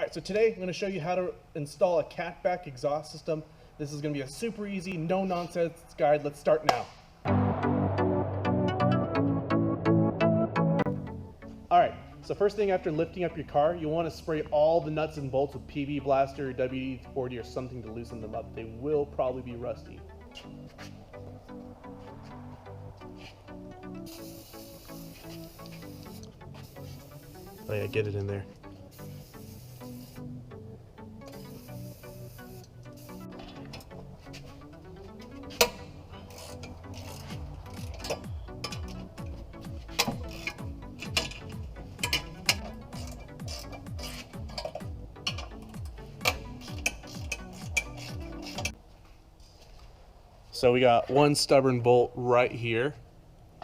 Alright, so today I'm going to show you how to install a Catback exhaust system. This is going to be a super easy, no-nonsense guide. Let's start now. Alright, so first thing after lifting up your car, you want to spray all the nuts and bolts with PB Blaster or WD-40 or something to loosen them up. They will probably be rusty. Oh yeah, get it in there. So we got one stubborn bolt right here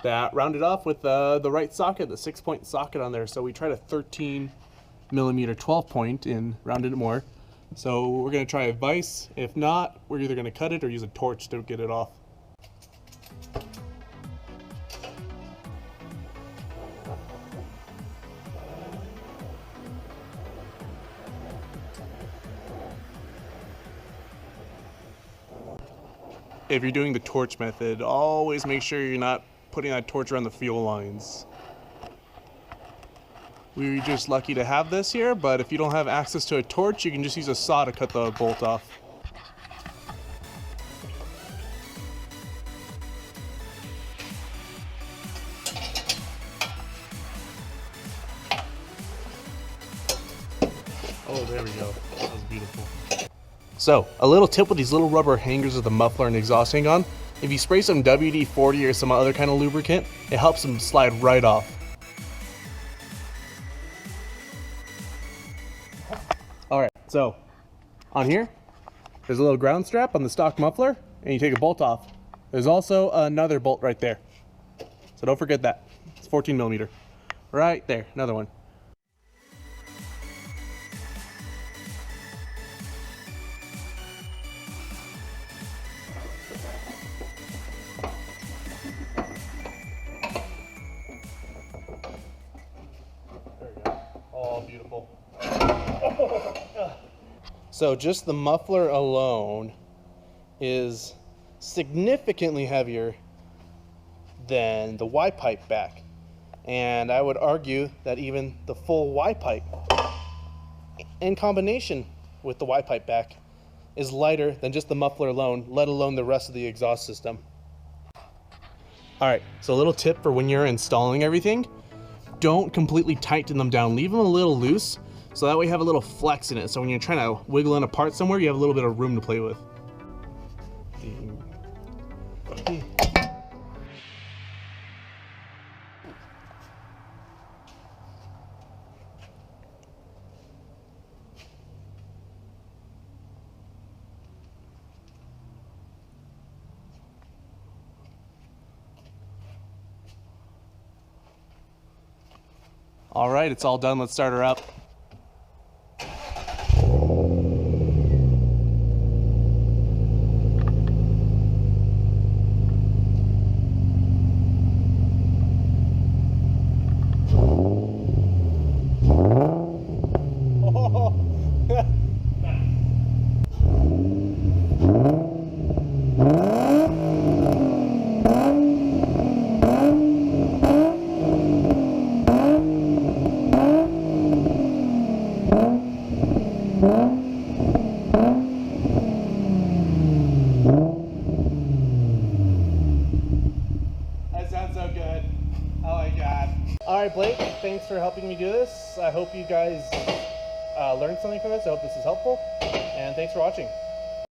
that rounded off with the right socket, the 6-point socket on there. So we tried a 13 millimeter 12-point and rounded it more. So we're gonna try a vise. If not, we're either gonna cut it or use a torch to get it off. If you're doing the torch method, always make sure you're not putting that torch around the fuel lines. We were just lucky to have this here, but if you don't have access to a torch, you can just use a saw to cut the bolt off. Oh, there we go. That was beautiful. So, a little tip with these little rubber hangers with the muffler and exhaust hang on. If you spray some WD-40 or some other kind of lubricant, it helps them slide right off. Alright, so on here, there's a little ground strap on the stock muffler, and you take a bolt off. There's also another bolt right there. So don't forget that. It's 14 millimeter. Right there, another one. All beautiful. So just the muffler alone is significantly heavier than the Y pipe back, and I would argue that even the full Y pipe in combination with the Y pipe back is lighter than just the muffler alone, let alone the rest of the exhaust system. Alright, so a little tip for when you're installing everything: don't completely tighten them down. Leave them a little loose, so that way you have a little flex in it. So when you're trying to wiggle in a part somewhere, you have a little bit of room to play with. All right, it's all done. Let's start her up. Alright, Blake, thanks for helping me do this. I hope you guys learned something from this. I hope this is helpful, and thanks for watching.